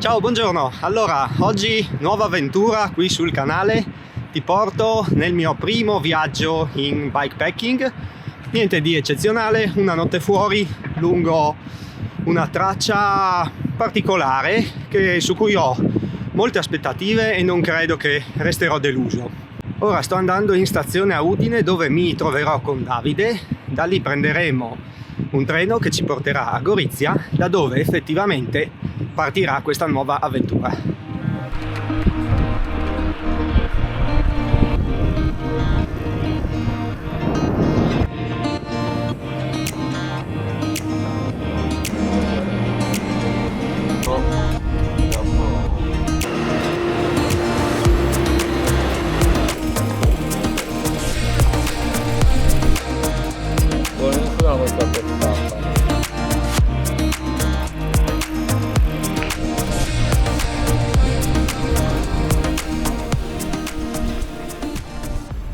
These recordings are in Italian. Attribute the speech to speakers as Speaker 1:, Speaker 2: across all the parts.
Speaker 1: Ciao, buongiorno. Allora, oggi nuova avventura qui sul canale. Ti porto nel mio primo viaggio in bikepacking. Niente di eccezionale, una notte fuori lungo una traccia particolare su cui ho molte aspettative e non credo che resterò deluso. Ora sto andando in stazione a Udine, dove mi troverò con Davide. Da lì prenderemo un treno che ci porterà a Gorizia, da dove effettivamente partirà questa nuova avventura.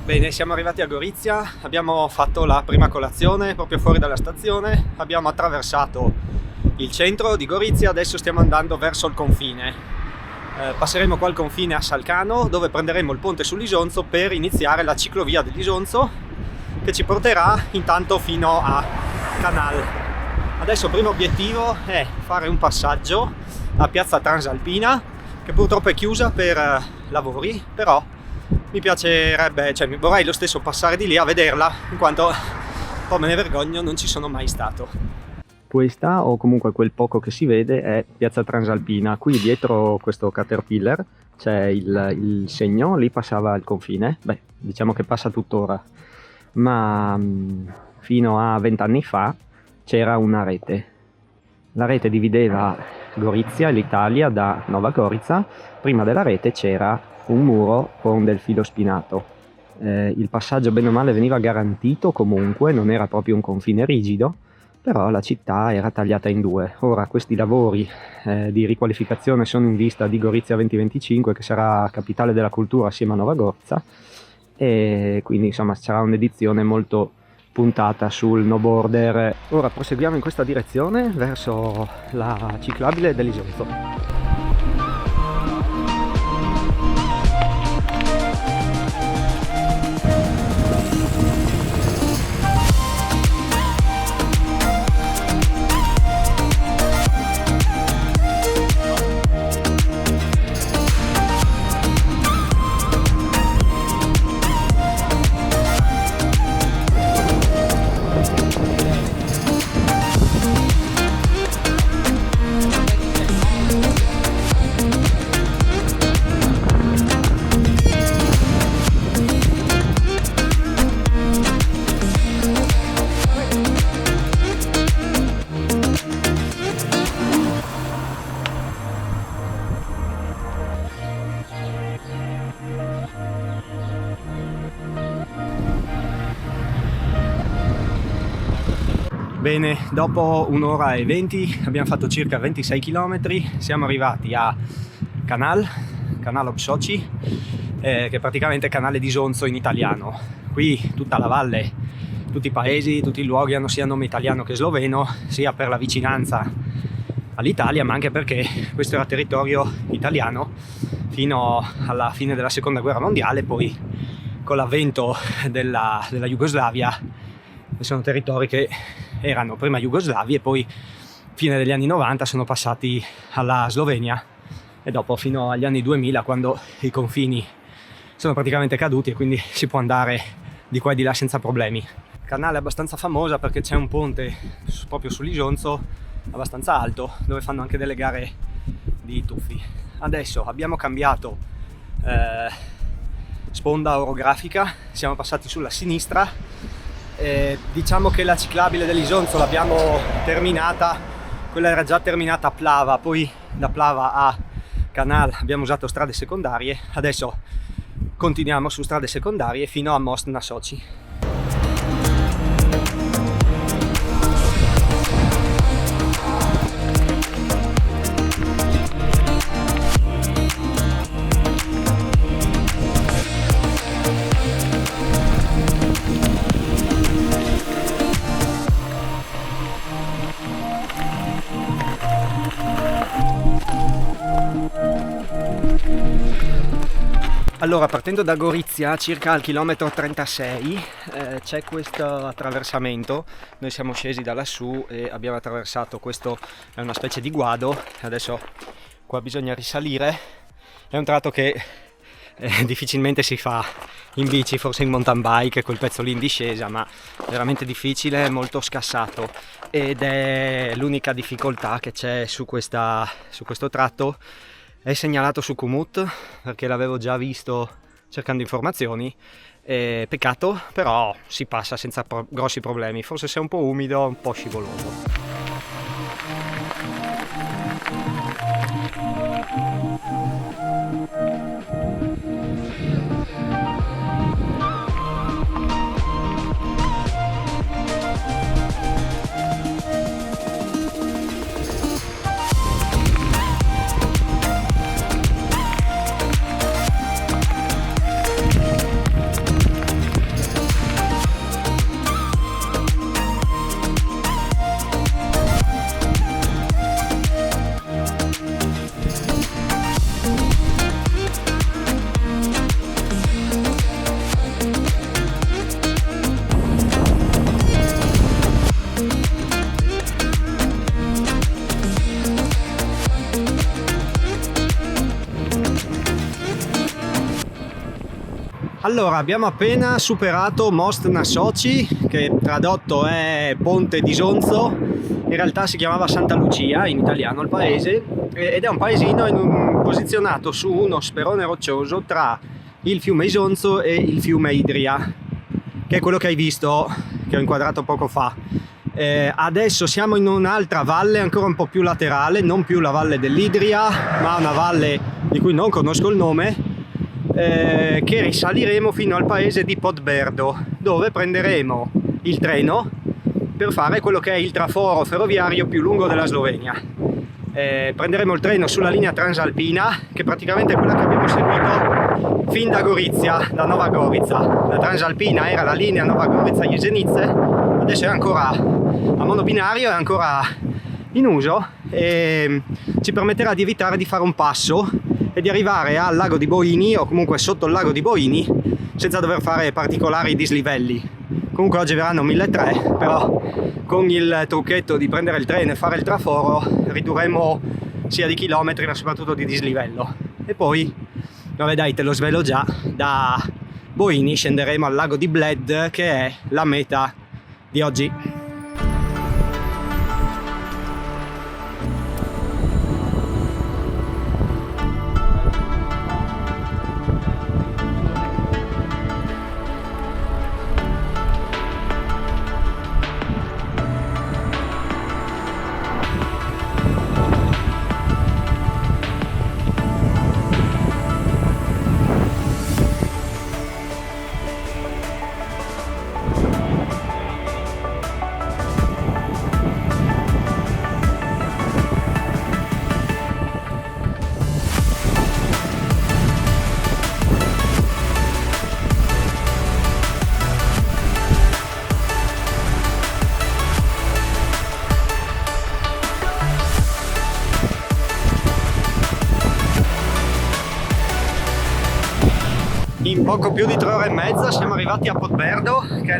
Speaker 1: Bene, siamo arrivati a Gorizia, abbiamo fatto la prima colazione proprio fuori dalla stazione, abbiamo attraversato il centro di Gorizia, adesso stiamo andando verso il confine. Passeremo qua al confine a Salcano, dove prenderemo il ponte sull'Isonzo per iniziare la ciclovia dell'Isonzo, che ci porterà intanto fino a Canal. Adesso il primo obiettivo è fare un passaggio a Piazza Transalpina, che purtroppo è chiusa per lavori, però mi piacerebbe, vorrei lo stesso passare di lì a vederla, in quanto un po' me ne vergogno, non ci sono mai stato. Questa, o comunque quel poco che si vede, è Piazza Transalpina. Qui dietro questo Caterpillar c'è il segno, lì passava il confine. Beh, diciamo che passa tuttora, ma fino a 20 anni fa c'era una rete. La rete divideva Gorizia, l'Italia, da Nova Gorica. Prima della rete c'era un muro con del filo spinato. Il passaggio bene o male veniva garantito comunque, non era proprio un confine rigido, però la città era tagliata in due. Ora questi lavori di riqualificazione sono in vista di Gorizia 2025, che sarà capitale della cultura assieme a Nova Gorica, e quindi insomma sarà un'edizione molto puntata sul no border. Ora proseguiamo in questa direzione verso la ciclabile dell'Isonzo. Bene, dopo un'ora e 20 abbiamo fatto circa 26 km, siamo arrivati a Canal Obsoci, che è praticamente canale d'Isonzo in italiano. Qui tutta la valle, tutti i paesi, tutti i luoghi hanno sia nome italiano che sloveno, sia per la vicinanza all'Italia, ma anche perché questo era territorio italiano fino alla fine della seconda guerra mondiale. Poi con l'avvento della Jugoslavia sono territori che erano prima Jugoslavia e poi fine degli anni 90 sono passati alla Slovenia, e dopo fino agli anni 2000, quando i confini sono praticamente caduti e quindi si può andare di qua e di là senza problemi. Il canale è abbastanza famosa perché c'è un ponte proprio sull'Isonzo abbastanza alto, dove fanno anche delle gare di tuffi. Adesso abbiamo cambiato sponda orografica, siamo passati sulla sinistra. Diciamo che la ciclabile dell'Isonzo l'abbiamo terminata, quella era già terminata a Plava, poi da Plava a Canal abbiamo usato strade secondarie, adesso continuiamo su strade secondarie fino a Most na Sochi. Allora, partendo da Gorizia, circa al chilometro 36, c'è questo attraversamento. Noi siamo scesi da lassù e abbiamo attraversato, questo è una specie di guado, adesso qua bisogna risalire. È un tratto che difficilmente si fa in bici, forse in mountain bike, quel pezzo lì in discesa, ma veramente difficile, molto scassato, ed è l'unica difficoltà che c'è su questo tratto. È segnalato su Komoot perché l'avevo già visto cercando informazioni. Peccato, però si passa senza grossi problemi. Forse se è un po' umido, un po' scivoloso. Allora, abbiamo appena superato Most Nasoci, che tradotto è Ponte di Sonzo. In realtà si chiamava Santa Lucia in italiano il paese, ed è un paesino posizionato su uno sperone roccioso tra il fiume Isonzo e il fiume Idria, che è quello che hai visto, che ho inquadrato poco fa. Adesso siamo in un'altra valle ancora un po' più laterale, non più la valle dell'Idria, ma una valle di cui non conosco il nome, che risaliremo fino al paese di Podberdo, dove prenderemo il treno per fare quello che è il traforo ferroviario più lungo della Slovenia. Prenderemo il treno sulla linea transalpina, che praticamente è quella che abbiamo seguito fin da Gorizia, da Nova Gorica. La transalpina era la linea Nova Gorica-Jesenice, adesso è ancora a monobinario, è ancora in uso e ci permetterà di evitare di fare un passo e di arrivare al lago di Boini, o comunque sotto il lago di Boini, senza dover fare particolari dislivelli. Comunque oggi verranno 1300, però con il trucchetto di prendere il treno e fare il traforo ridurremo sia di chilometri ma soprattutto di dislivello. E poi, vabbè dai, te lo svelo già, da Boini scenderemo al lago di Bled, che è la meta di oggi. In poco più di 3 ore e mezza siamo arrivati a Podberdo, che è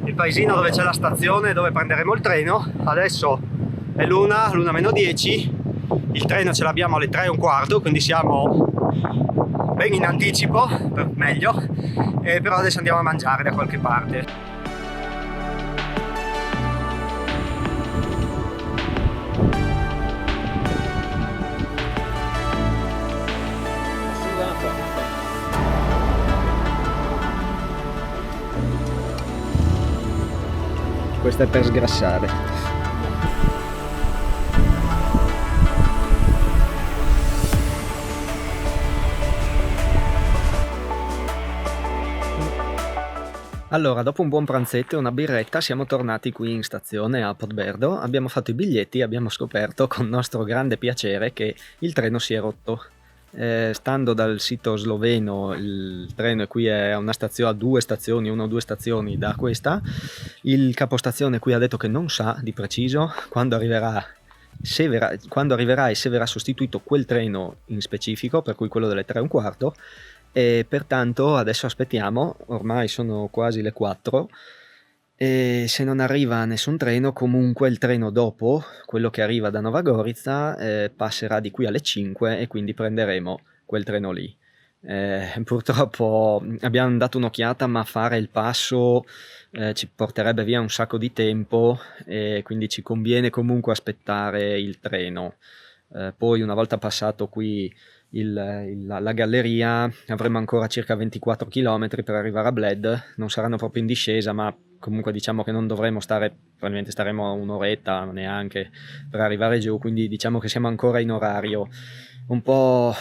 Speaker 1: il paesino dove c'è la stazione dove prenderemo il treno. Adesso è l'una meno 10, il treno ce l'abbiamo alle 3:15, quindi siamo ben in anticipo, meglio, però adesso andiamo a mangiare da qualche parte. Questo è per sgrassare. Allora, dopo un buon pranzetto e una birretta siamo tornati qui in stazione a Podberdo, abbiamo fatto i biglietti e abbiamo scoperto con nostro grande piacere che il treno si è rotto. Stando dal sito sloveno, il treno qui è a una stazione, a una o due stazioni da questa. Il capostazione qui ha detto che non sa di preciso quando arriverà e se verrà sostituito quel treno in specifico, per cui quello delle 3:15, e pertanto adesso aspettiamo, ormai sono quasi le 4 e se non arriva nessun treno, comunque il treno dopo, quello che arriva da Nova Gorica, passerà di qui alle 5 e quindi prenderemo quel treno lì. Purtroppo abbiamo dato un'occhiata, ma fare il passo ci porterebbe via un sacco di tempo e quindi ci conviene comunque aspettare il treno. Poi una volta passato qui la galleria avremo ancora circa 24 km per arrivare a Bled, non saranno proprio in discesa, ma comunque diciamo che non dovremo stare, probabilmente staremo un'oretta neanche per arrivare giù, quindi diciamo che siamo ancora in orario. Un po'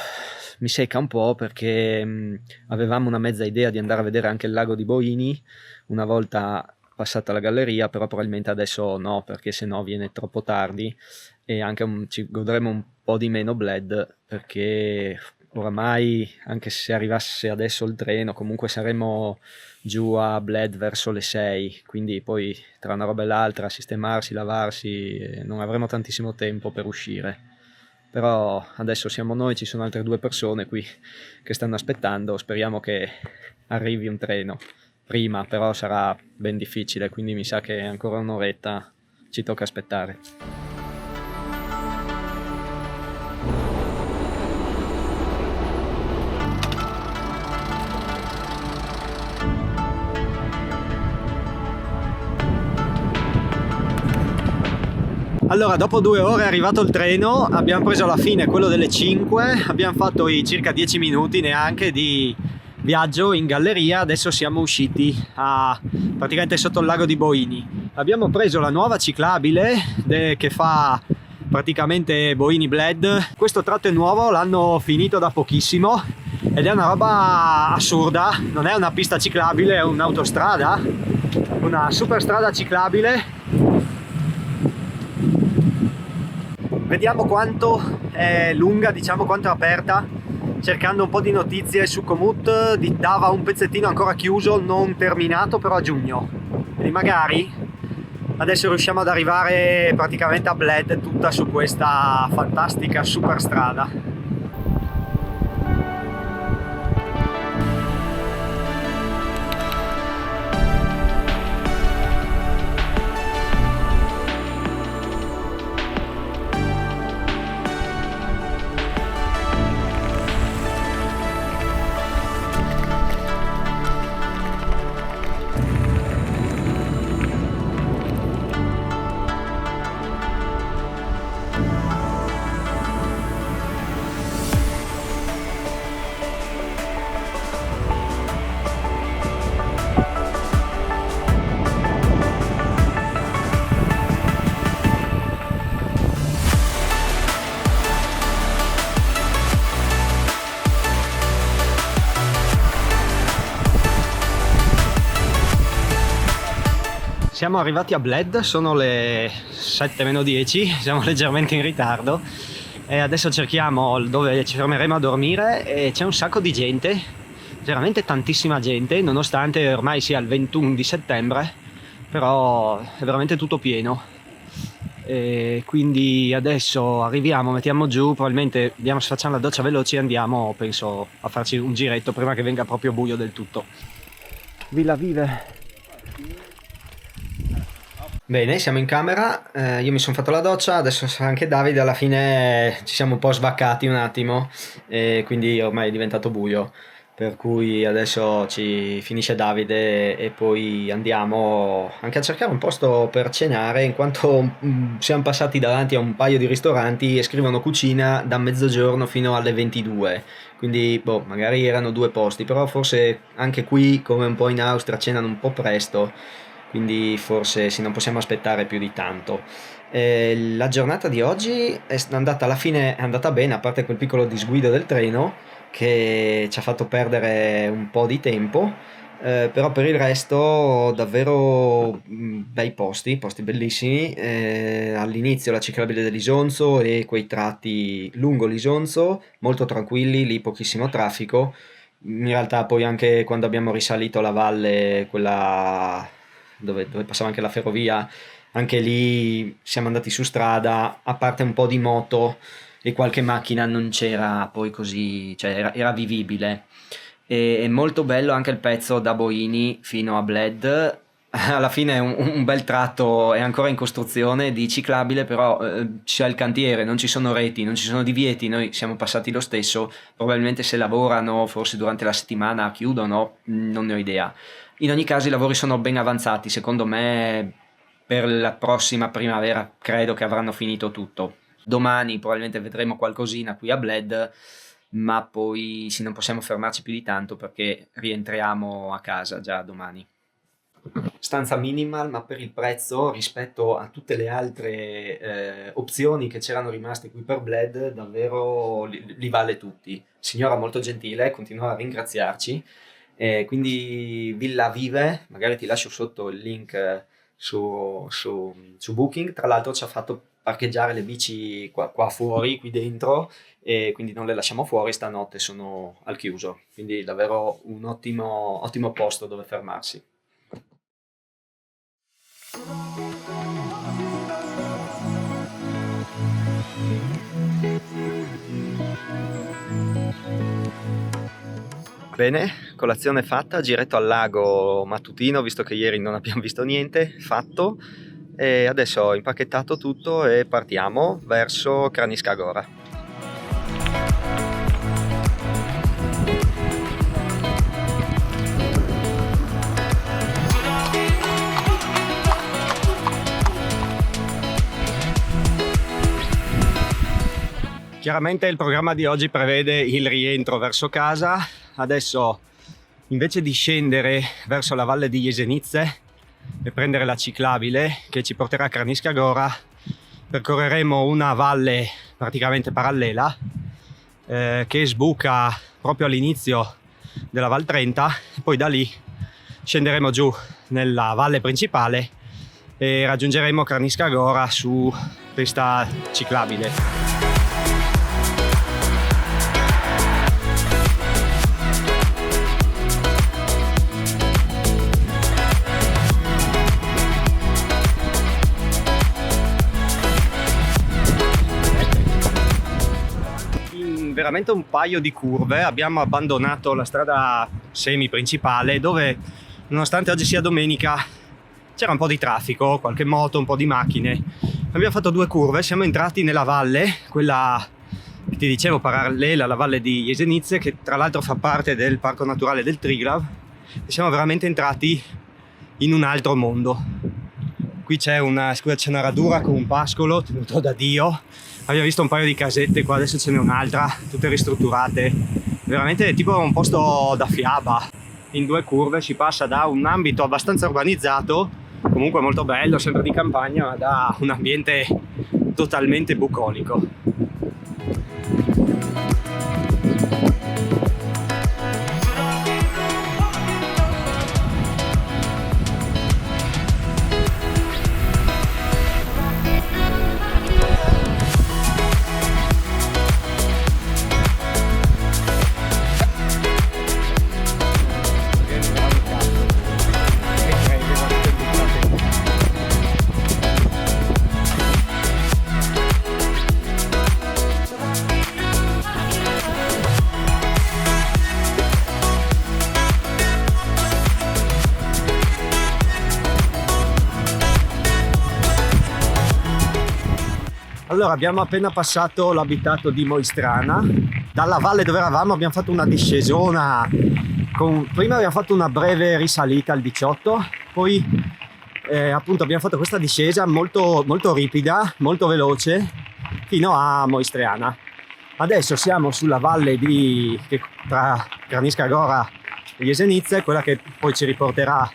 Speaker 1: mi secca un po' perché avevamo una mezza idea di andare a vedere anche il lago di Boini una volta passata la galleria, però probabilmente adesso no, perché sennò viene troppo tardi e anche ci godremo un po' di meno Bled, perché oramai anche se arrivasse adesso il treno comunque saremo giù a Bled verso le 6, quindi poi tra una roba e l'altra sistemarsi, lavarsi, non avremo tantissimo tempo per uscire. Però adesso siamo noi, ci sono altre 2 persone qui che stanno aspettando, speriamo che arrivi un treno prima, però sarà ben difficile, quindi mi sa che ancora un'oretta ci tocca aspettare. Allora, dopo 2 ore è arrivato il treno, abbiamo preso alla fine quello delle 5, abbiamo fatto i circa 10 minuti neanche di viaggio in galleria, adesso siamo usciti praticamente sotto il lago di Boini. Abbiamo preso la nuova ciclabile che fa praticamente Boini Bled. Questo tratto è nuovo, l'hanno finito da pochissimo ed è una roba assurda, non è una pista ciclabile, è un'autostrada, una super strada ciclabile. Vediamo quanto è lunga, diciamo quanto è aperta. Cercando un po' di notizie su Komoot, dava un pezzettino ancora chiuso, non terminato, però a giugno. Quindi magari adesso riusciamo ad arrivare praticamente a Bled tutta su questa fantastica super strada. Siamo arrivati a Bled, sono le 7:10, siamo leggermente in ritardo e adesso cerchiamo dove ci fermeremo a dormire e c'è un sacco di gente, veramente tantissima gente, nonostante ormai sia il 21 di settembre, però è veramente tutto pieno. E quindi adesso arriviamo, mettiamo giù, probabilmente facciamo la doccia veloce e andiamo, penso, a farci un giretto prima che venga proprio buio del tutto. Villa Vive. Bene, siamo in camera, io mi sono fatto la doccia, adesso sarà anche Davide, alla fine ci siamo un po' svaccati un attimo e quindi ormai è diventato buio, per cui adesso ci finisce Davide e poi andiamo anche a cercare un posto per cenare, in quanto siamo passati davanti a un paio di ristoranti e scrivono cucina da mezzogiorno fino alle 22, quindi magari erano 2 posti, però forse anche qui, come un po' in Austria, cenano un po' presto, quindi forse sì, non possiamo aspettare più di tanto. La giornata di oggi è andata alla fine, è andata bene, a parte quel piccolo disguido del treno che ci ha fatto perdere un po' di tempo, però per il resto davvero bei posti bellissimi. All'inizio la ciclabile dell'Isonzo e quei tratti lungo l'Isonzo molto tranquilli, lì pochissimo traffico. In realtà poi anche quando abbiamo risalito la valle, quella dove passava anche la ferrovia, anche lì siamo andati su strada, a parte un po' di moto e qualche macchina, non c'era poi così, cioè era vivibile.
Speaker 2: e è molto bello anche il pezzo da Boini fino a Bled. Alla fine è un bel tratto, è ancora in costruzione di ciclabile, però c'è il cantiere, non ci sono reti, non ci sono divieti, noi siamo passati lo stesso, probabilmente se lavorano forse durante la settimana chiudono, non ne ho idea. In ogni caso i lavori sono ben avanzati, secondo me per la prossima primavera credo che avranno finito tutto. Domani probabilmente vedremo qualcosina qui a Bled, ma poi sì, non possiamo fermarci più di tanto perché rientriamo a casa già domani. Stanza minimal, ma per il prezzo rispetto a tutte le altre opzioni che c'erano rimaste qui per Bled, davvero li vale tutti. Signora molto gentile, continua a ringraziarci. Quindi Villa Vive, magari ti lascio sotto il link su Booking. Tra l'altro ci ha fatto parcheggiare le bici qua fuori, qui dentro, e quindi non le lasciamo fuori, stanotte sono al chiuso. Quindi davvero un ottimo posto dove fermarsi. Bene, colazione fatta, giretto al lago mattutino, visto che ieri non abbiamo visto niente, fatto, e adesso ho impacchettato tutto e partiamo verso Kranička Gora. Chiaramente il programma di oggi prevede il rientro verso casa. Adesso invece di scendere verso la valle di Jesenice e prendere la ciclabile che ci porterà a Kranička Gora, percorreremo una valle praticamente parallela che sbuca proprio all'inizio della Val Trenta, e poi da lì scenderemo giù nella valle principale e raggiungeremo Kranička Gora su questa ciclabile. Veramente un paio di curve abbiamo abbandonato la strada semi principale, dove nonostante oggi sia domenica c'era un po' di traffico, qualche moto, un po' di macchine. Abbiamo fatto 2 curve, siamo entrati nella valle, quella che ti dicevo parallela alla valle di Jesenice, che tra l'altro fa parte del parco naturale del Triglav, e siamo veramente entrati in un altro mondo. Qui c'è una radura con un pascolo tenuto da Dio. Abbiamo visto un paio di casette, qua adesso ce n'è un'altra, tutte ristrutturate. Veramente è tipo un posto da fiaba. In 2 curve si passa da un ambito abbastanza urbanizzato, comunque molto bello, sempre di campagna, ma da un ambiente totalmente bucolico. Allora, abbiamo appena passato l'abitato di Moistrana. Dalla valle dove eravamo abbiamo fatto una discesona. Prima abbiamo fatto una breve risalita al 18, poi appunto abbiamo fatto questa discesa molto, molto ripida, molto veloce, fino a Moistrana. Adesso siamo sulla valle tra Kranička Gora e Jesenice, quella che poi ci riporterà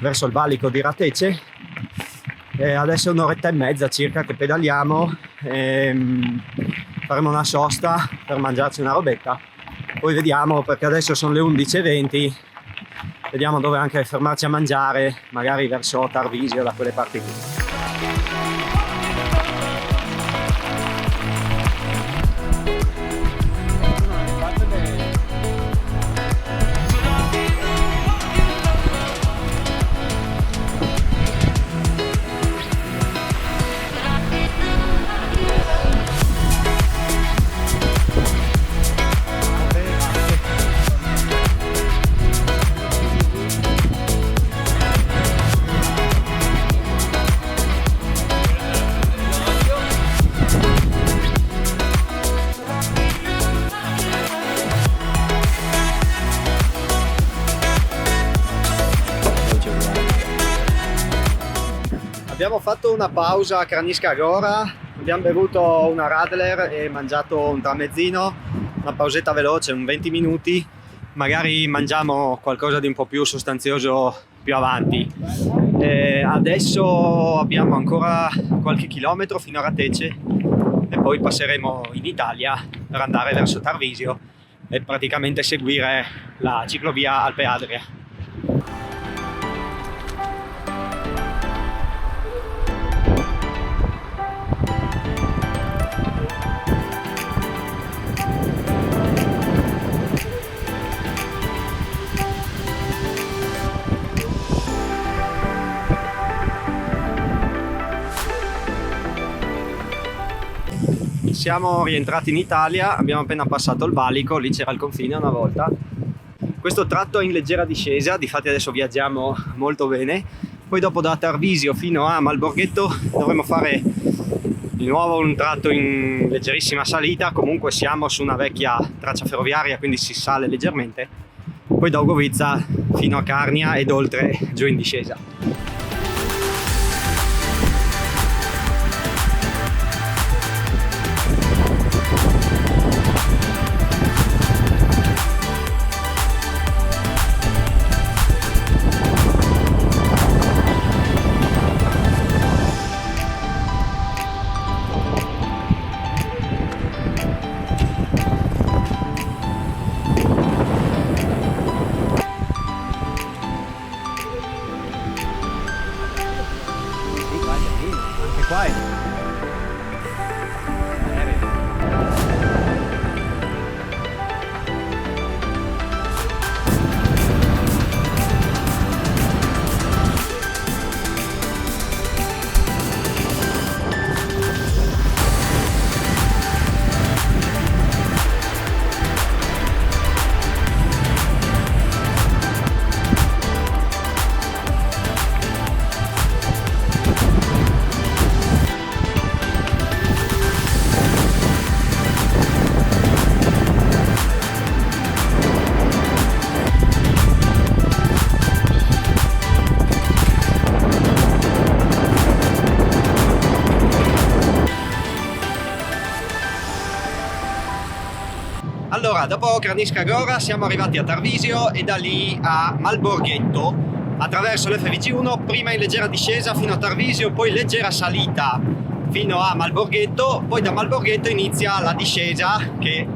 Speaker 2: verso il valico di Ratece. Adesso è un'oretta e mezza circa che pedaliamo, faremo una sosta per mangiarci una robetta, poi vediamo, perché adesso sono le 11:20, vediamo dove anche fermarci a mangiare, magari verso Tarvisio, da quelle parti qui.
Speaker 1: Abbiamo fatto una pausa a Kranička Gora, abbiamo bevuto una Radler e mangiato un tramezzino, una pausetta veloce, un 20 minuti, magari mangiamo qualcosa di un po' più sostanzioso più avanti. Adesso abbiamo ancora qualche chilometro fino a Ratece e poi passeremo in Italia per andare verso Tarvisio e praticamente seguire la ciclovia Alpe Adria. Siamo rientrati in Italia, abbiamo appena passato il valico, lì c'era il confine una volta. Questo tratto è in leggera discesa, difatti adesso viaggiamo molto bene. Poi dopo da Tarvisio fino a Malborghetto dovremo fare di nuovo un tratto in leggerissima salita, comunque siamo su una vecchia traccia ferroviaria, quindi si sale leggermente. Poi da Ugovica fino a Carnia ed oltre giù in discesa. Anche qua è Allora, dopo Kranička Gora siamo arrivati a Tarvisio e da lì a Malborghetto attraverso l'FVG1, prima in leggera discesa fino a Tarvisio, poi leggera salita fino a Malborghetto, poi da Malborghetto inizia la discesa che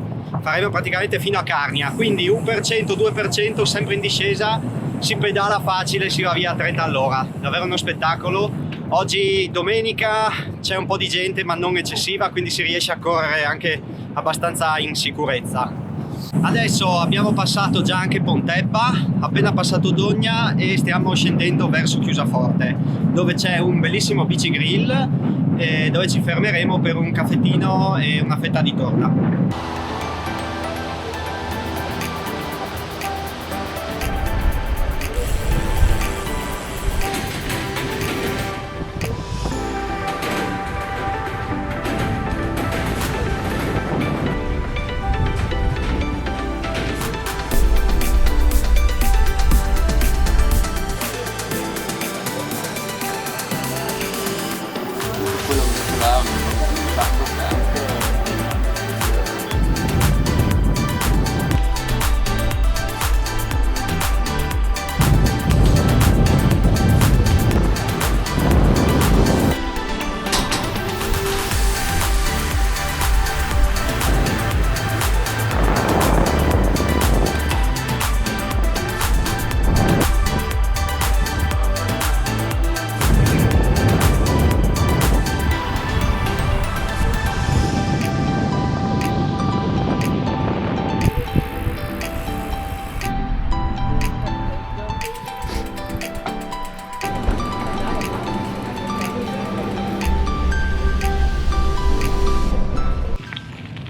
Speaker 1: faremo praticamente fino a Carnia, quindi 1%, 2% sempre in discesa, si pedala facile, si va via a 30 all'ora, davvero uno spettacolo. Oggi domenica c'è un po' di gente ma non eccessiva, quindi si riesce a correre anche abbastanza in sicurezza. Adesso abbiamo passato già anche Pontebba, appena passato Dogna e stiamo scendendo verso Chiusaforte, dove c'è un bellissimo bici grill dove ci fermeremo per un caffettino e una fetta di torta.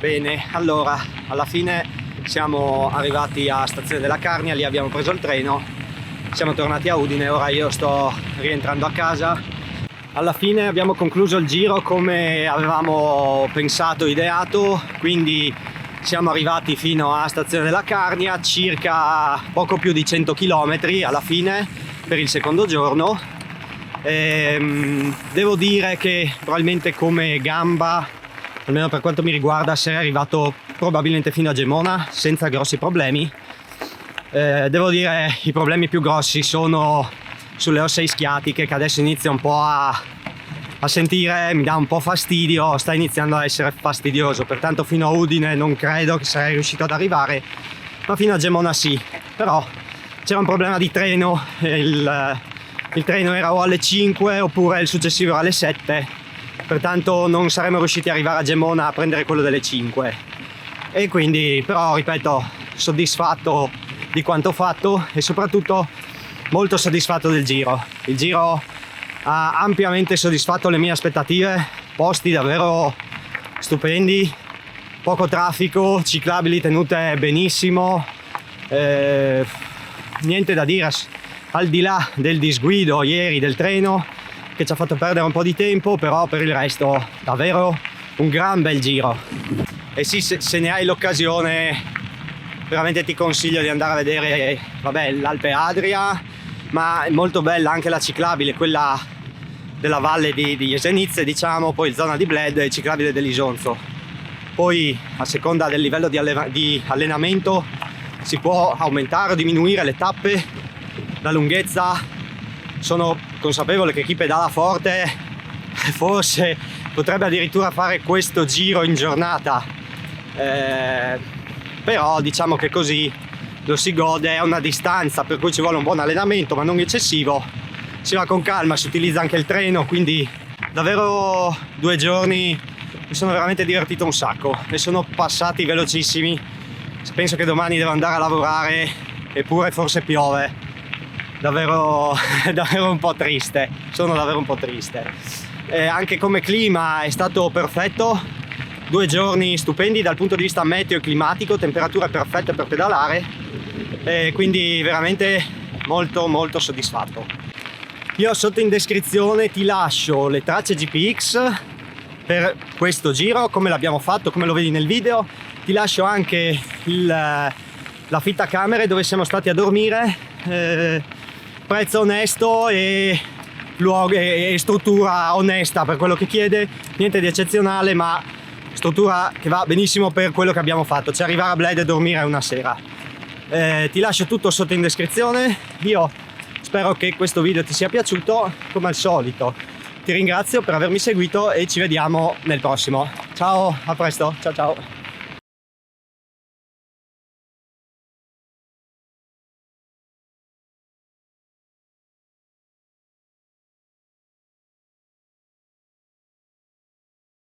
Speaker 1: Bene, allora alla fine siamo arrivati a Stazione della Carnia, lì abbiamo preso il treno, siamo tornati a Udine, ora io sto rientrando a casa. Alla fine abbiamo concluso il giro come avevamo pensato, ideato, quindi siamo arrivati fino a Stazione della Carnia, circa poco più di 100 km alla fine per il secondo giorno. Devo dire che probabilmente come gamba, almeno per quanto mi riguarda, sarei arrivato probabilmente fino a Gemona senza grossi problemi. Devo dire i problemi più grossi sono sulle ossa ischiatiche, che adesso inizia un po' a sentire, mi dà un po' fastidio, sta iniziando a essere fastidioso, pertanto fino a Udine non credo che sarei riuscito ad arrivare, ma fino a Gemona sì. Però c'era un problema di treno, il treno era o alle 5 oppure il successivo era alle 7, pertanto non saremmo riusciti ad arrivare a Gemona a prendere quello delle 5, e quindi però ripeto, soddisfatto di quanto fatto e soprattutto molto soddisfatto del giro. Il giro ha ampiamente soddisfatto le mie aspettative, posti davvero stupendi, poco traffico, ciclabili tenute benissimo, niente da dire al di là del disguido ieri del treno che ci ha fatto perdere un po' di tempo, però per il resto davvero un gran bel giro. E sì, se ne hai l'occasione veramente ti consiglio di andare a vedere, vabbè, l'Alpe Adria, ma è molto bella anche la ciclabile, quella della valle di Jesenice, diciamo, poi zona di Bled e ciclabile dell'Isonzo. Poi a seconda del livello di allenamento si può aumentare o diminuire le tappe, la lunghezza. Sono consapevole che chi pedala forte forse potrebbe addirittura fare questo giro in giornata, però diciamo che così lo si gode a una distanza per cui ci vuole un buon allenamento ma non eccessivo, si va con calma, si utilizza anche il treno, quindi davvero 2 giorni mi sono veramente divertito un sacco e sono passati velocissimi. Penso che domani devo andare a lavorare eppure forse piove, davvero un po' triste, sono davvero un po' triste. Anche come clima è stato perfetto, 2 giorni stupendi dal punto di vista meteo e climatico, temperature perfette per pedalare, quindi veramente molto molto soddisfatto. Io sotto in descrizione ti lascio le tracce GPX per questo giro, come l'abbiamo fatto, come lo vedi nel video. Ti lascio anche l'affittacamere dove siamo stati a dormire, prezzo onesto e struttura onesta per quello che chiede, niente di eccezionale ma struttura che va benissimo per quello che abbiamo fatto, cioè arrivare a Bled e dormire una sera. Ti lascio tutto sotto in descrizione. Io spero che questo video ti sia piaciuto, come al solito ti ringrazio per avermi seguito e ci vediamo nel prossimo. Ciao, a presto, ciao ciao.